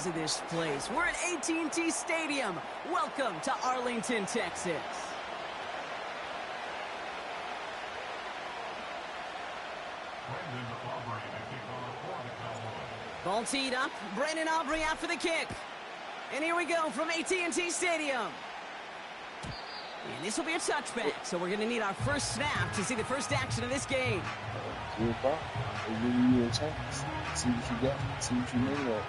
size of this place. We're at AT&T Stadium. Welcome to Arlington, Texas. Ball teed up. Brandon Aubrey out for the kick. And here we go from AT&T Stadium. And this will be a touchback, so we're going to need our first snap to see the first action of this game. See what you got. See what you made of.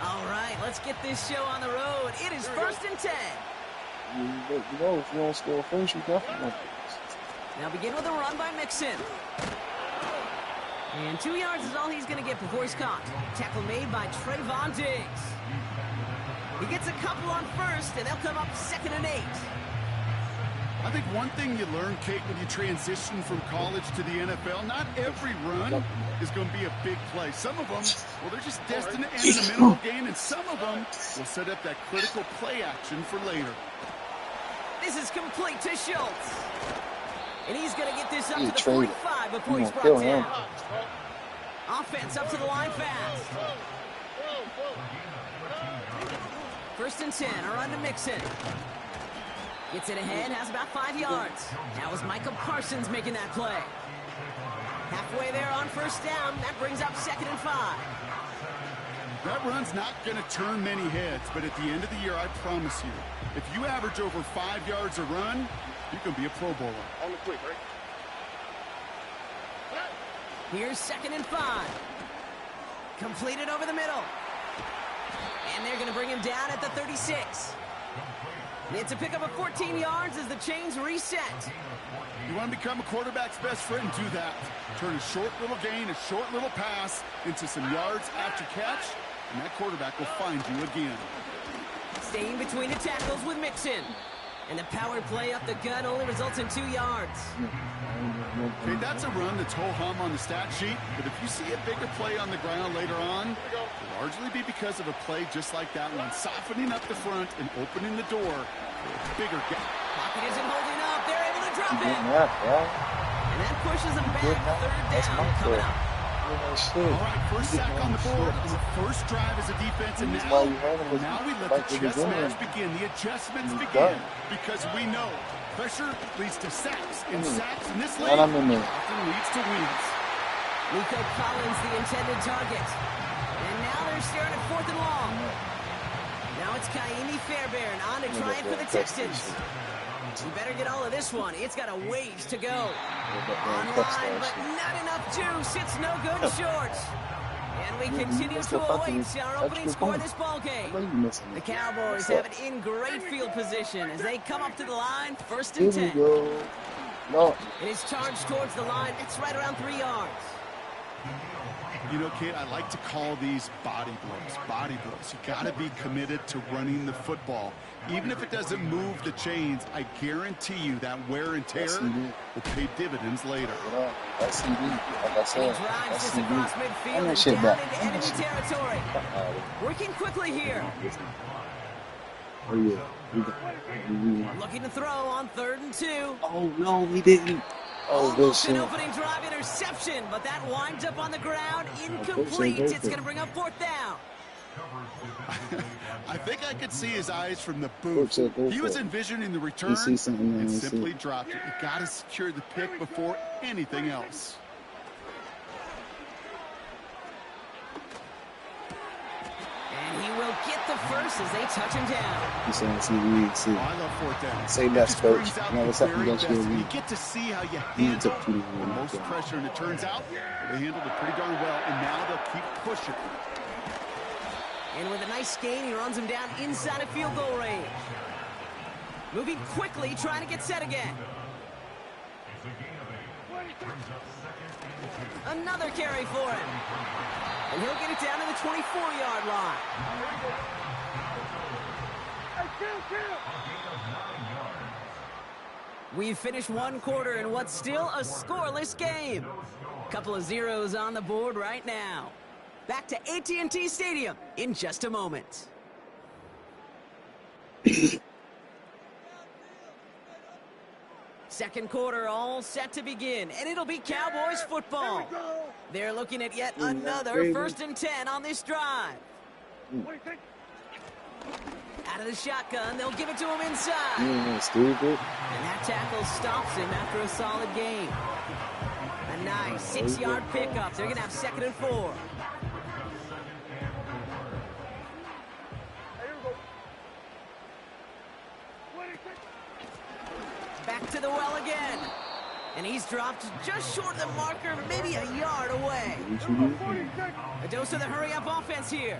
All right, let's get this show on the road. It is 1st and 10. You know, if you don't score first, you definitely won't. Now begin with a run by Mixon. And 2 yards is all he's going to get before he's caught. Tackle made by Trayvon Diggs. He gets a couple on first, and they'll come up 2nd and 8. I think one thing you learn, Kate, when you transition from college to the NFL, not every run is going to be a big play. Some of them, well, they're just destined to end in the middle of the game, and some of them will set up that critical play action for later. This is complete to Schultz. And he's going to get this up to the 45 before he's brought down. Offense up to the line fast. 1st and 10, a run to Mixon. Gets it ahead, has about 5 yards. That was Micah Parsons making that play. Halfway there on 1st down, that brings up 2nd and 5. That run's not going to turn many heads, but at the end of the year, I promise you, if you average over 5 yards a run, you can be a Pro Bowler. On the quick, right? Here's 2nd and 5. Completed over the middle. And they're going to bring him down at the 36. It's a pickup of 14 yards as the chains reset. You want to become a quarterback's best friend, do that. Turn a short little gain, a short little pass into some yards after catch, and that quarterback will find you again. Staying between the tackles with Mixon. And the power play up the gut only results in 2 yards. Okay, that's a run that's ho-hum on the stat sheet, but if you see a bigger play on the ground later on, it'll largely be because of a play just like that one, softening up the front and opening the door for a bigger gap. Pocket isn't holding up. They're able to drop it. And that pushes them back. 3rd down coming up. All right, first sack on the board. The first drive as a defense, and now we let the chess match begin. The adjustments begin because we know pressure leads to sacks, and sacks in this league often leads to wins. Nico Collins, the intended target. And now they're staring at 4th and long. Now it's Kaimi Fairbairn on to try it for the Texans. You better get all of this one. It's got a ways to go. Online, but not enough juice. It's no good short. And we continue to await our opening score of this ballgame. The Cowboys have it in great field position as they come up to the line, 1st and 10. It is charged towards the line. It's right around 3 yards. You know, Kate, I like to call these body blows. Body blows. You got to be committed to running the football. Even if it doesn't move the chains, I guarantee you that wear and tear will pay dividends later. That's indeed. Like I said, he drives this across midfield and down into enemy territory. Working quickly here. Oh, yeah. Looking to throw on 3rd and 2. Oh, no, he didn't. Oh, almost an opening drive interception, but that winds up on the ground. Incomplete. It's going to bring up 4th down. I think I could see his eyes from the booth. He was envisioning the return and simply dropped it. You got to secure the pick before anything else. And he will get the first as they touch him down. He's saying, see. Oh, I love 4th down. Say that's coach. You know, what's up against you? You get to see how you handle the most pressure, and it turns out they handled it pretty darn well, and now they'll keep pushing. And with a nice gain, he runs him down inside of field goal range. Moving quickly, trying to get set again. Another carry for him. And he'll get it down to the 24-yard line. We've finished 1 quarter in what's still a scoreless game. Couple of zeros on the board right now. Back to AT&T Stadium in just a moment. Second quarter all set to begin, and it'll be Cowboys football. They're looking at yet another 1st and 10 on this drive. Out of the shotgun, they'll give it to him inside. Stupid. And that tackle stops him after a solid gain. A nice 6-yard pickup. They're going to have 2nd and 4. Back to the well again. And he's dropped just short of the marker, maybe a yard away. A dose of the hurry-up offense here.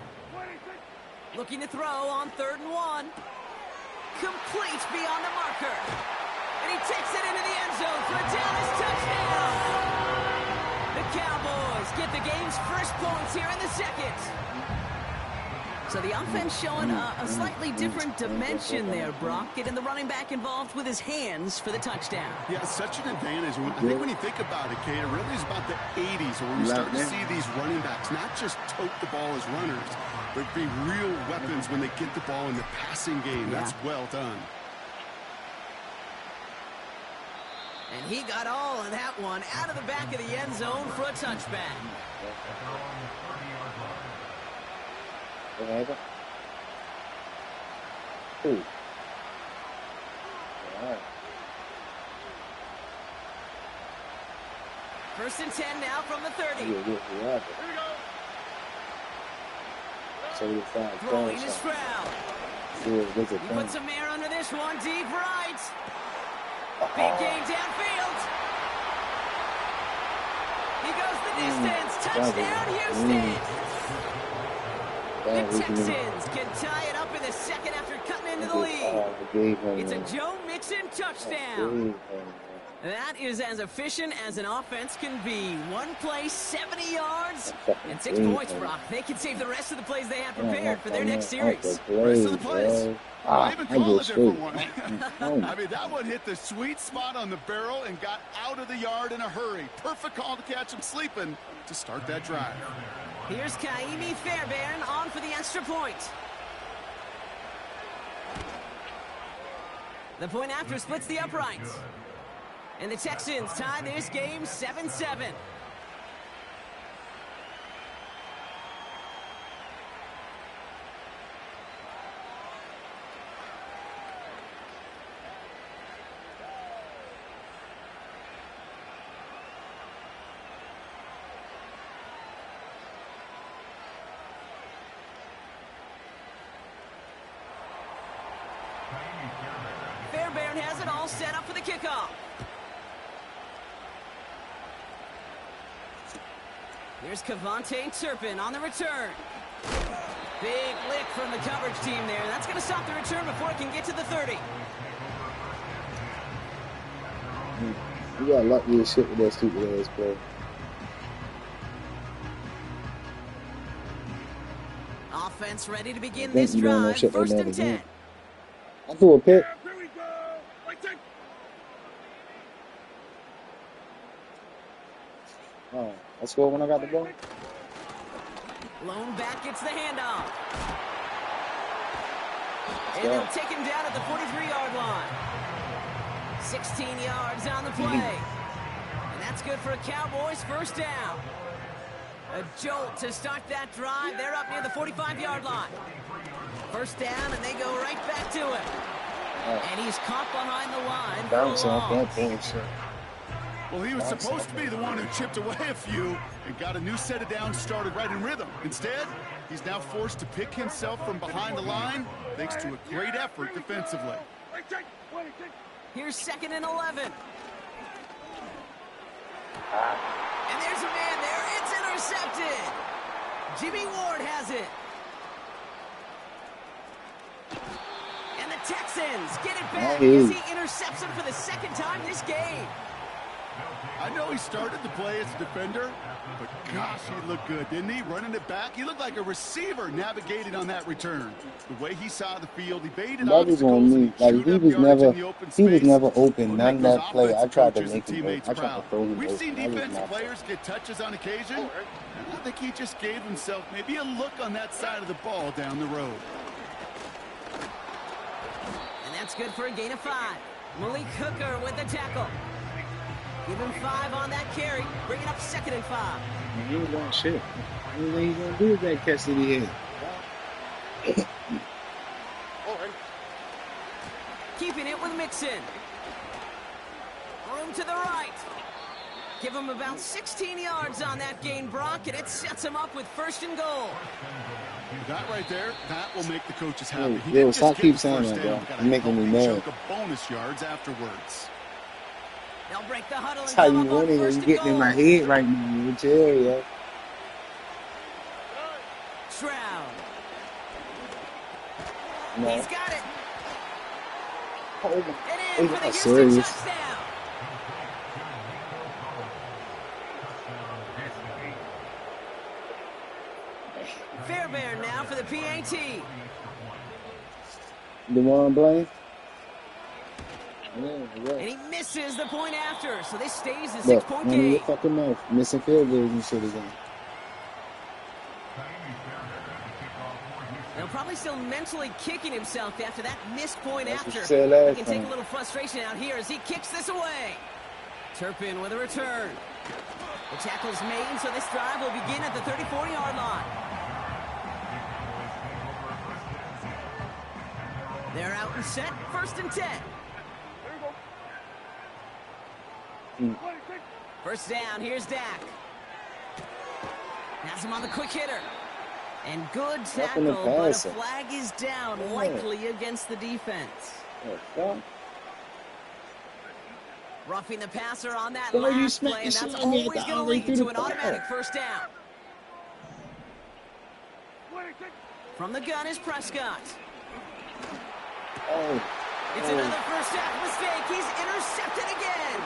Looking to throw on 3rd and 1. Complete beyond the marker. And he takes it into the end zone for a Dallas touchdown. The Cowboys get the game's first points here in the 2nd. So the offense showing a slightly different dimension there, Brock. Getting the running back involved with his hands for the touchdown. Yeah, such an advantage. I think when you think about it, Kate, it really is about the 80s where we start to see these running backs not just tote the ball as runners, but be real weapons when they get the ball in the passing game. That's well done. And he got all of that one out of the back of the end zone for a touchback. Whatever. Ooh. All right. 1st and 10 now from the 30. Here we go. 75. Throwing is Stroud. He puts some air under this one, deep right. Big gain downfield. He goes the distance. Touchdown, Houston. The Texans can tie it up in the 2nd after cutting into the lead. It's a Joe Mixon touchdown. That is as efficient as an offense can be. One play, 70 yards, and 6 points, Brock. They can save the rest of the plays they have prepared for their next series. Rest of the plays. I even call a different one. I mean, that one hit the sweet spot on the barrel and got out of the yard in a hurry. Perfect call to catch him sleeping to start that drive. Here's Kaimi Fairbairn on for the extra point. The point after splits the uprights. And the Texans tie this game 7-7. Fairbairn has it all set up for the kickoff. Here's Kavontae Turpin on the return. Big lick from the coverage team there. That's going to stop the return before it can get to the 30. You got lucky as shit with that stupid ass play. Offense ready to begin this drive. 1st and 10. I threw a pick. Oh, I scored when I got the ball. Lone back gets the handoff. And they'll take him down at the 43-yard line. 16 yards on the play. And that's good for a Cowboys 1st down. A jolt to start that drive. They're up near the 45-yard line. 1st down, and they go right back to it. And he's caught behind the line. Bounce off that bullshit. Well, he was supposed to be the one who chipped away a few and got a new set of downs started right in rhythm. Instead, he's now forced to pick himself from behind the line thanks to a great effort defensively. Here's 2nd and 11. And there's a man there. It's intercepted. Jimmy Ward has it. And the Texans get it back as he intercepts him for the 2nd time this game. I know he started the play as a defender, but gosh, he looked good, didn't he? Running it back, he looked like a receiver navigating on that return. The way he saw the field, he baited obstacles. Like he was never open. None of that play. I tried to make him open. I tried to throw him open. We've seen defensive players get touches on occasion, and I think he just gave himself maybe a look on that side of the ball down the road. And that's good for a gain of 5. Malik Hooker with the tackle. Give him 5 on that carry. Bring it up 2nd and 5. He ain't doing shit. The only thing he's going to do is that catch that he had. Mixon. Room to the right. Give him about 16 yards on that gain, Brock, and it sets him up with 1st and goal. That right there, that will make the coaches happy. Yo, stop keep saying that, bro. You're making me mad. Bonus yards afterwards. They'll break the huddle and That's how you come up on winning. 1st You and getting goal. in my head right now. You chill, yo. Stroud. No. He's got it. Oh, And my. in for the That's Houston serious. touchdown. Fairbairn now for the PAT. DeMar Blaine? And he misses the point after, so this stays a Look, 6-point run in your game. fucking mouth. Missing field goals and shit again. They'll probably still mentally kicking himself after that missed point That's what after. you said last He can take time. a little frustration out here as he kicks this away. Turpin with a return. The tackle's made, so this drive will begin at the 34-yard line. They're out and set, 1st and 10. First down, here's Dak. Has him on the quick hitter. And good tackle, but a flag is down, likely against the defense. Roughing the passer on that last play, and that's always going to lead to an automatic 1st down. From the gun is Prescott. It's another 1st half mistake. He's intercepted again.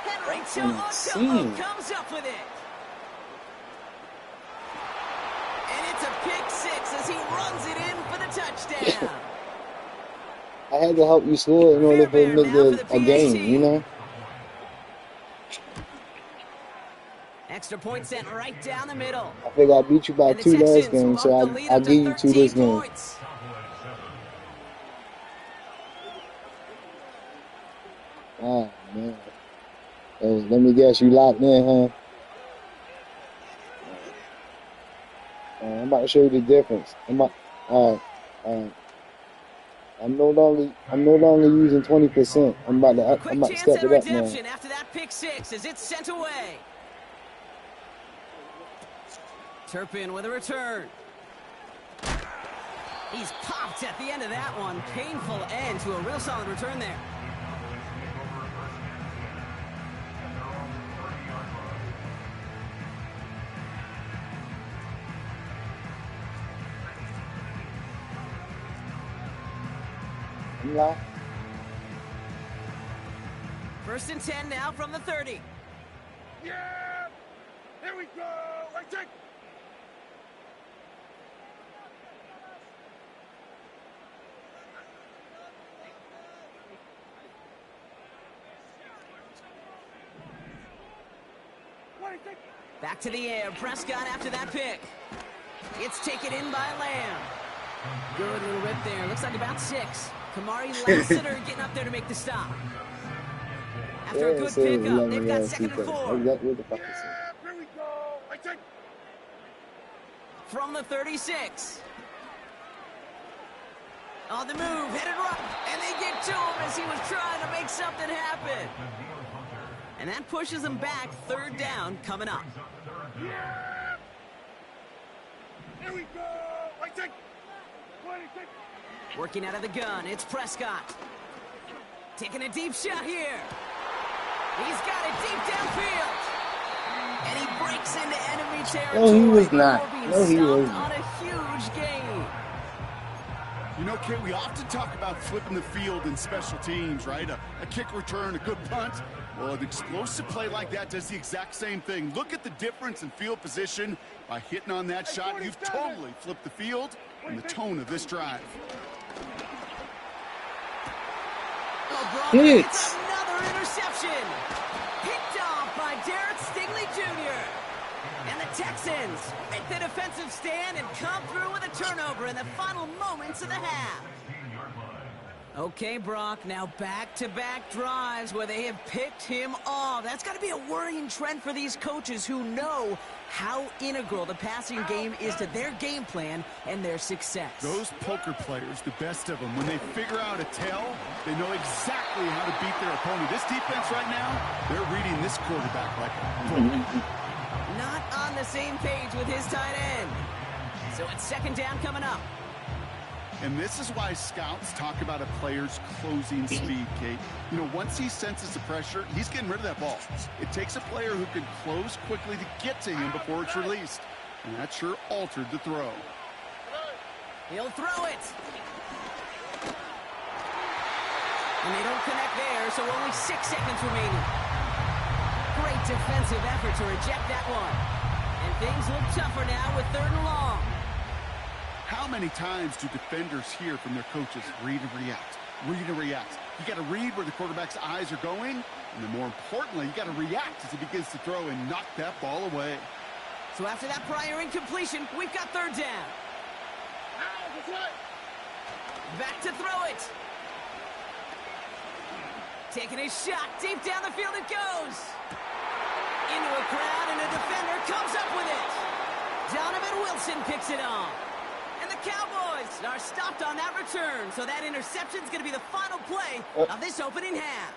Henry To'o comes up with it. And it's a pick 6 as he runs it in for the touchdown. I had to help you score in order to make a game, you know? Extra point sent right down the middle. I think I beat you by 2 last game, so I'll give you 2 this game. Oh, man. Hey, let me guess, you locked in, huh? I'm about to show you the difference. I'm no longer using 20%. I'm about to step it up now. After that pick 6 as it's sent away. Turpin with a return. He's popped at the end of that one. Painful end to a real solid return there. Yeah. 1st and 10 now from the 30. Yeah! Here we go! I take. Back to the air. Prescott after that pick. It's taken in by Lamb. Good little rip there. Looks like about 6. Kamari Lassiter getting up there to make the stop. After a good pickup, they've got 2nd and 4. Here we go. I take. From the 36. On the move, headed right, and they get to him as he was trying to make something happen. And that pushes him back. 3rd down coming up. Yeah! Here we go. I take. Working out of the gun, it's Prescott. Taking a deep shot here. He's got it deep downfield. And he breaks into enemy territory. No, he was not. No, he wasn't. On a huge gain. You know, Kate, we often talk about flipping the field in special teams, right? A kick return, a good punt. Well, an explosive play like that does the exact same thing. Look at the difference in field position. By hitting on that shot, you've totally flipped the field and the tone of this drive. It's another interception. Picked off by Derek Stingley Jr. And the Texans make the defensive stand and come through with a turnover in the final moments of the half. Okay, Brock, now back-to-back drives where they have picked him off. That's got to be a worrying trend for these coaches who know how integral the passing game is to their game plan and their success. Those poker players, the best of them, when they figure out a tell, they know exactly how to beat their opponent. This defense right now, they're reading this quarterback like a book. Not on the same page with his tight end. So it's second down coming up. And this is why scouts talk about a player's closing speed, Kate. You know, once he senses the pressure, he's getting rid of that ball. It takes a player who can close quickly to get to him before it's released. And that sure altered the throw. He'll throw it. And they don't connect there, so only 6 seconds remaining. Great defensive effort to reject that one. And things look tougher now with 3rd and long. How many times do defenders hear from their coaches, read and react, read and react? You got to read where the quarterback's eyes are going, and then more importantly, you got to react as he begins to throw and knock that ball away. So after that prior incompletion, we've got 3rd down. Back to throw it. Taking a shot, deep down the field it goes. Into a crowd, and a defender comes up with it. Donovan Wilson picks it off. And the Cowboys are stopped on that return, so that interception's going to be the final play of this opening half.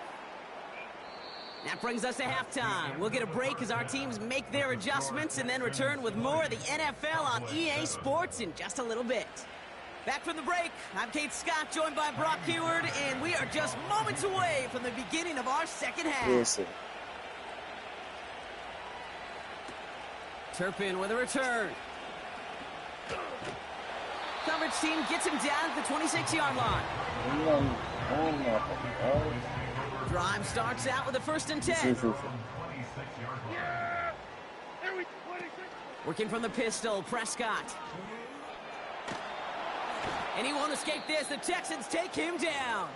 That brings us to halftime. We'll get a break as our teams make their adjustments and then return with more of the NFL on EA Sports in just a little bit. Back from the break, I'm Kate Scott, joined by Brock Heward, and we are just moments away from the beginning of our second half. Listen. Turpin with a return. Coverage team gets him down at the 26-yard line. Drive starts out with a 1st and 10. Working from the pistol, Prescott. And he won't escape this. The Texans take him down.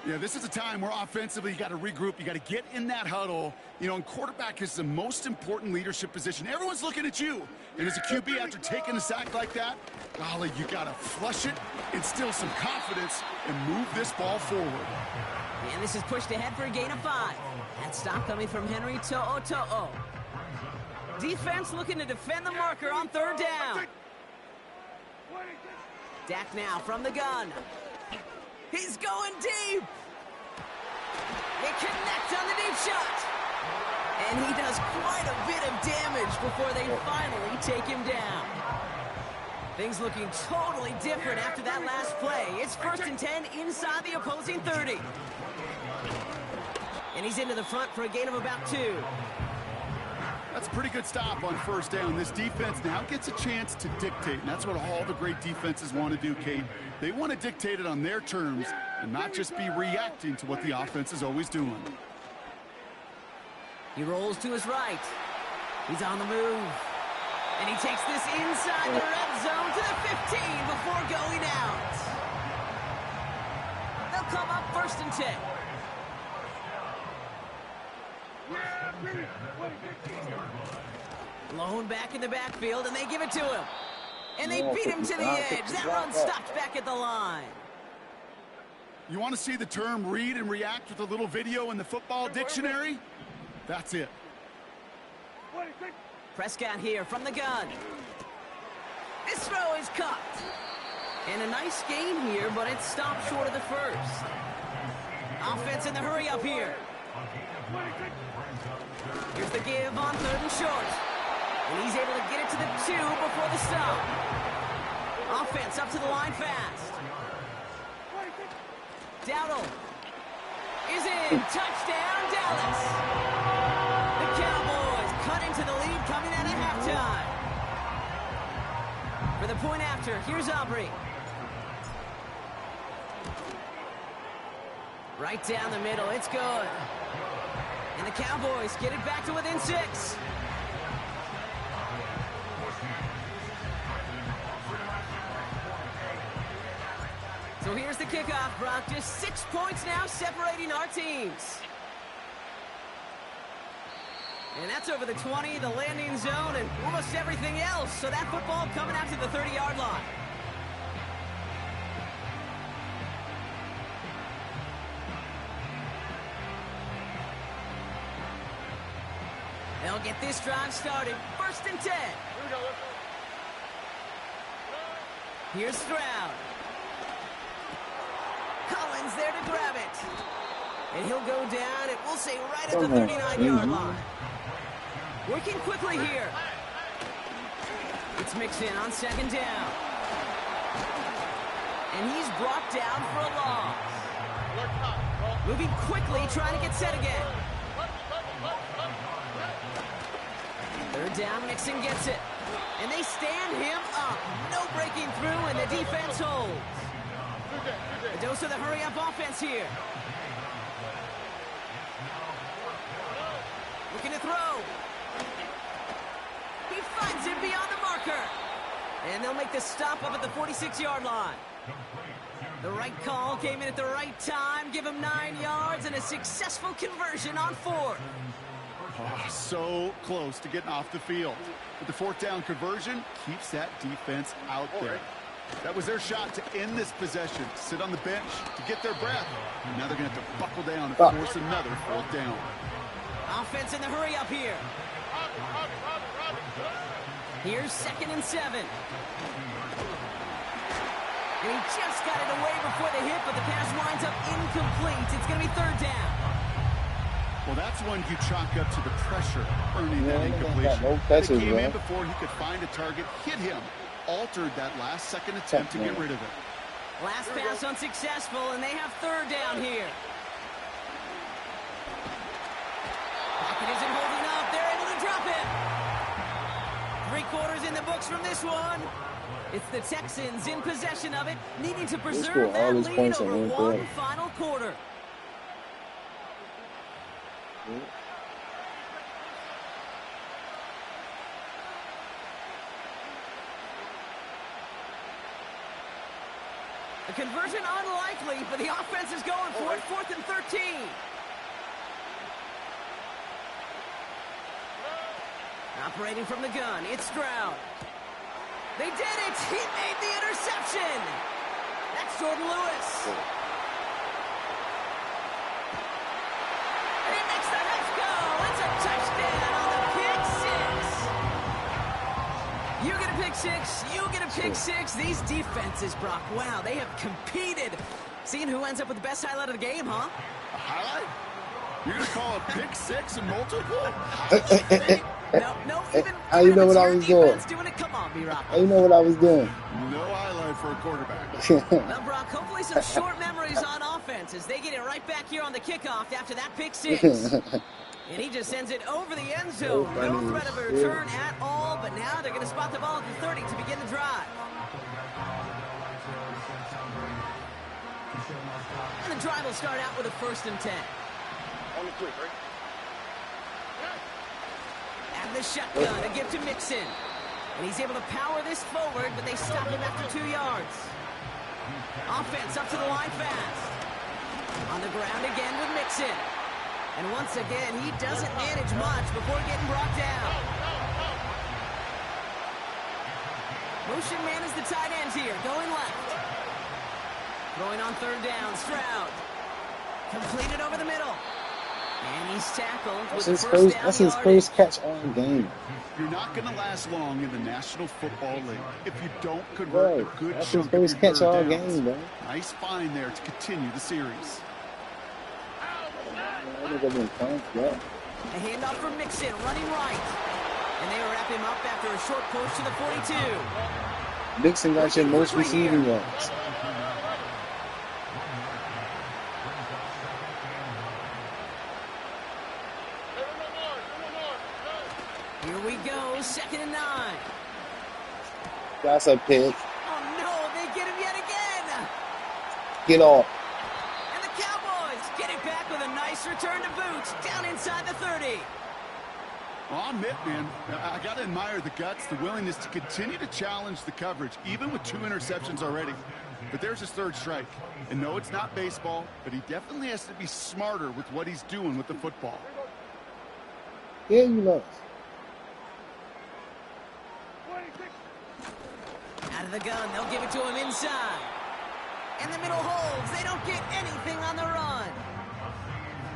Yeah, this is a time where offensively you got to regroup. You got to get in that huddle. You know, and quarterback is the most important leadership position. Everyone's looking at you. And as a QB, after taking a sack like that, golly, you got to flush it, instill some confidence, and move this ball forward. And this is pushed ahead for a gain of 5. That stop coming from Henry To'o. Defense looking to defend the marker on 3rd down. Dak now from the gun. He's going deep. They connect on the deep shot. And he does quite a bit of damage before they finally take him down. Things looking totally different after that last play. It's 1st and 10 inside the opposing 30. And he's into the front for a gain of about 2. That's a pretty good stop on 1st down. This defense now gets a chance to dictate, and that's what all the great defenses want to do, Kate. They want to dictate it on their terms and not just be reacting to what the offense is always doing. He rolls to his right. He's on the move. And he takes this inside the red zone to the 15 before going out. They'll come up 1st and 10. Lone back in the backfield, and they give it to him. And they beat him to the edge. That run stopped back at the line. You want to see the term read and react with a little video in the football dictionary? That's it. Prescott here from the gun. This throw is caught. And a nice gain here, but it stopped short of the 1st. Offense in the hurry up here. Here's the give on 3rd and short. And he's able to get it to the 2 before the stop. Offense up to the line fast. Dowdle is in. Touchdown, Dallas. The Cowboys cut into the lead coming out of halftime. For the point after, here's Aubrey. Right down the middle, it's good. And the Cowboys get it back to within 6. So here's the kickoff, Brock. Just 6 points now separating our teams. And that's over the 20, the landing zone, and almost everything else. So that football coming out to the 30-yard line. They'll get this drive started. 1st and 10. Here's Stroud. Collins there to grab it. And he'll go down, and we'll say right at the 39-yard line. Working quickly here. It's Mixon on 2nd down. And he's brought down for a loss. Moving quickly, trying to get set again. 3rd down, Mixon gets it. And they stand him up. No breaking through, and the defense holds. A dose of the hurry-up offense here. Looking to throw. He finds him beyond the marker. And they'll make the stop up at the 46-yard line. The right call came in at the right time. Give him 9 yards and a successful conversion on 4th. Oh, so close to getting off the field. But the 4th down conversion keeps that defense out there. That was their shot to end this possession, to sit on the bench, to get their breath. And now they're going to have to buckle down and force another 4th down. Offense in the hurry up here. Here's 2nd and 7. And he just got it away before the hit, but the pass winds up incomplete. It's going to be 3rd down. Well, that's one you chalk up to the pressure earning that incompletion. They came in before he could find a target, hit him, altered that last-second attempt to get rid of it. Last pass unsuccessful, and they have 3rd down here. Pocket isn't holding up. They're able to drop him. 3 quarters in the books from this one. It's the Texans in possession of it, needing to preserve that lead over one final quarter. A conversion unlikely, but the offense is going for it. 4th and 13. Operating from the gun, it's Stroud. They did it! He made the interception! That's Jordan Lewis. And he makes the Hex go! It's a touchdown on the pick 6! You get a pick 6, you get a pick 6. These defenses, Brock, wow, they have competed. Seeing who ends up with the best highlight of the game, huh? A highlight? You're going to call a pick 6 and multiple? No, even how you know what I was doing? Come on, B-Rock. How you know what I was doing? No highlight for a quarterback. Well, Brock, hopefully some short memories on offense as they get it right back here on the kickoff after that pick 6. And he just sends it over the end zone. No threat of a return at all, but now they're going to spot the ball at the 30 to begin the drive. And the drive will start out with a 1st and 10. On the quick, right? And the shotgun, a gift to Mixon. And he's able to power this forward, but they stop him after 2 yards. Offense up to the line fast. On the ground again with Mixon. And once again, he doesn't manage much before getting brought down. Motion man is the tight end here, going left. Throwing on 3rd down, Stroud. Completed over the middle. And he's tackled with the first down. That's his first catch all game. You're not going to last long in the National Football League if you don't convert a good that's chunk his of first your catch all third downs. game, bro. Nice find there to continue the series. A handoff from Mixon, running right. And they wrap him up after a short push to the 42. Mixon got your most receiving yards. Here we go, 2nd and 9. That's a pick. Oh no, they get him yet again. Get off. And the Cowboys get it back with a nice return to boot, down inside the 30. Well, I'll admit, man, I got to admire the guts, the willingness to continue to challenge the coverage, even with 2 interceptions already. But there's his 3rd strike. And no, it's not baseball, but he definitely has to be smarter with what he's doing with the football. Yeah, you lost. Out of the gun, they'll give it to him inside. And the middle holds. They don't get anything on the run.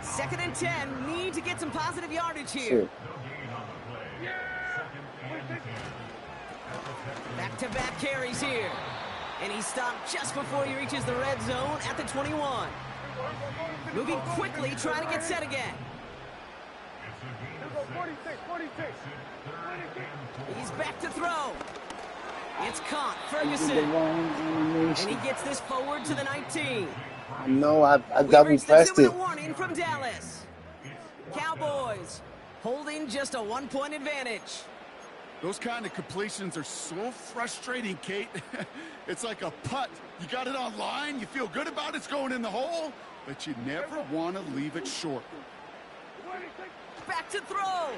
2nd and 10. Need to get some positive yardage here. Sure. Back-to-back carries here. And he stopped just before he reaches the red zone at the 21. Moving quickly, trying to get set again. He's back to throw. It's caught. Ferguson. And he gets this forward to the 19. I know, I double pressed it. Warning from Dallas. Cowboys holding just a 1-point advantage. Those kind of completions are so frustrating, Kate. It's like a putt. You got it on line, you feel good about it's going in the hole, but you never want to leave it short. Back to throw.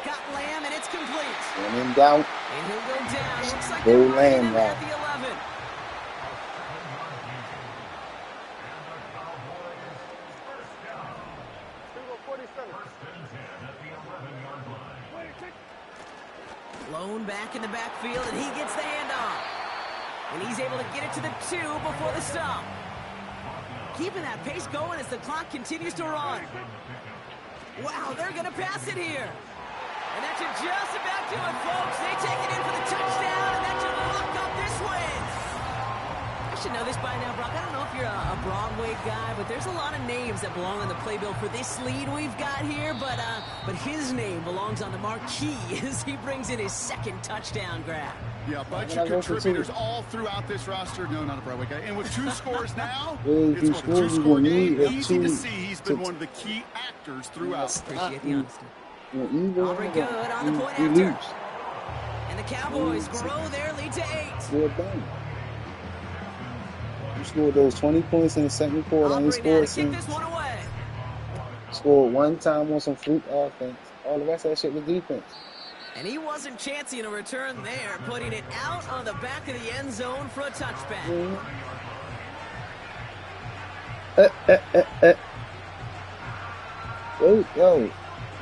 Got Lamb, and it's complete. When in doubt, and he'll go down. Looks like go they're Lamb right at the 11. Blown back in the backfield, and he gets the handoff. And he's able to get it to the 2 before the stop. Keeping that pace going as the clock continues to run. Wow, they're going to pass it here. And that should just about do it, folks. They take it in for the touchdown, and that should lock up this win. I should know this by now, Brock. I don't know if you're a Broadway guy, but there's a lot of names that belong on the playbill for this lead we've got here. But his name belongs on the marquee as he brings in his second touchdown grab. Yeah, a bunch of contributors all throughout this roster. No, not a Broadway guy. And with 2 scores now, it's what, a 2-score game. Easy to see he's been one of the key actors throughout. Appreciate the honesty. Aubrey good on the point after. And the Cowboys grow their lead to 8. Well done. You scored those 20 points in the second quarter, and you scored one time on some fluke offense. All the rest of that shit was defense. And he wasn't chancing a return there, putting it out on the back of the end zone for a touchback.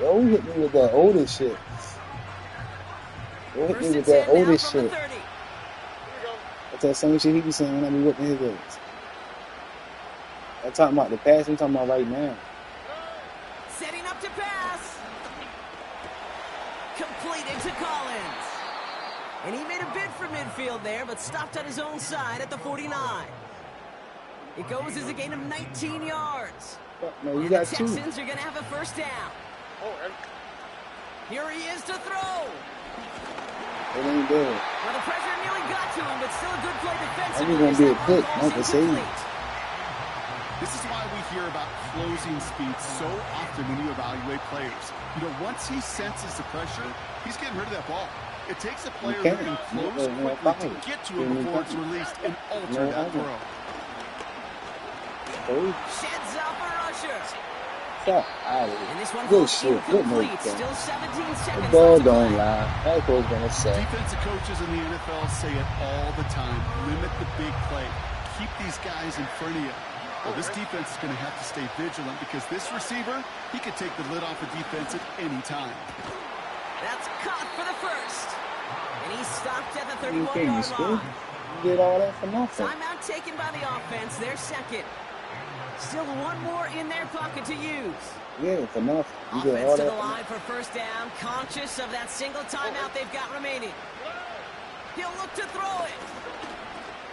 Yo, hit me with that oldest shit. Yo, hit me with that oldest shit. That's that same shit he be saying when I be whipping his ass. I'm talking about the pass, I'm talking about right now. Setting up to pass. Completed to Collins. And he made a bid for midfield there, but stopped on his own side at the 49. It goes as a gain of 19 yards. No, you and got the Texans are going to have a first down. Here he is to throw. It ain't good. Well, the pressure nearly got to him, but still a good play defensively. I'm going to be a pick, not the same. This is why we hear about closing speed so often when you evaluate players. You know, once he senses the pressure, he's getting rid of that ball. It takes a player who can close quickly to get to him before it's released and alter that throw. Sheds off a rusher. Stop out of here. And this one good shit. Good move. Still 17 seconds. The ball don't lie. That's what I was going to say. Defensive coaches in the NFL say it all the time. Limit the big play. Keep these guys in front of you. Well, this defense is going to have to stay vigilant because this receiver, he could take the lid off a defense at any time. That's caught for the first. And he stopped at the 31-yard line. You did all that for nothing. Timeout taken by the offense. Their second. Still one more in their pocket to use. Yeah, for nothing. You did Offense all to that the line for first down. Conscious of that single timeout they've got remaining. He'll look to throw it.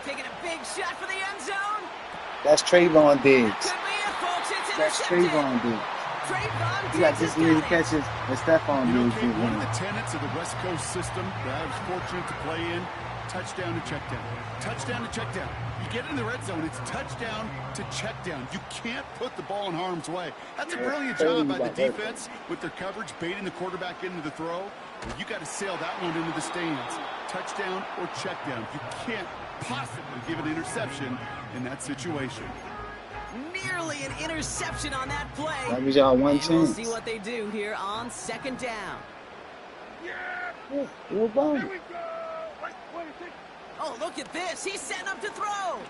Taking a big shot for the end zone. That's Trayvon Diggs. Could be it, folks. It's That's intercepted. Trayvon Diggs. Trayvon Diggs. He got this many catches and Stephon Diggs. You know, one of the tenets of the West Coast system that I was fortunate to play in, touchdown to check down. Touchdown to check down. You get in the red zone, it's touchdown to check down. You can't put the ball in harm's way. That's a brilliant job by the defense with their coverage, baiting the quarterback into the throw. You got to sail that one into the stands. Touchdown or check down. You can't possibly give an interception in that situation. Nearly an interception on that play. That was y'all one and chance. We'll see what they do here on second down. Yeah, you're about it. Oh, look at this. He's setting up to throw.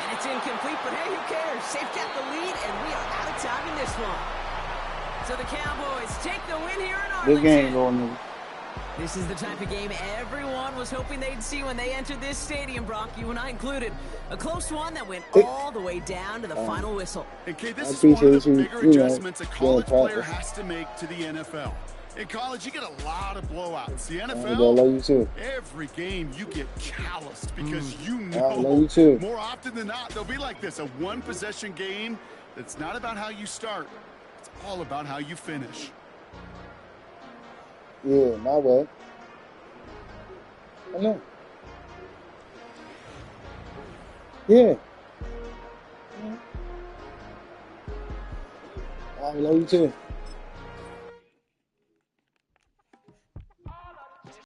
And it's incomplete, but hey, who cares? They've got the lead, and we are out of time in this one. So the Cowboys take the win here in Arlington. Big game going on. This is the type of game everyone was hoping they'd see when they entered this stadium, Brock, you and I included. A close one that went all the way down to the final whistle. Okay, this is one of the bigger adjustments a college player has to make to the NFL. In college, you get a lot of blowouts. The NFL, every game you get calloused because you know more often than not they'll be like this, a one-possession game that's not about how you start. It's all about how you finish. Yeah, my bad. I know. Yeah. I love you too.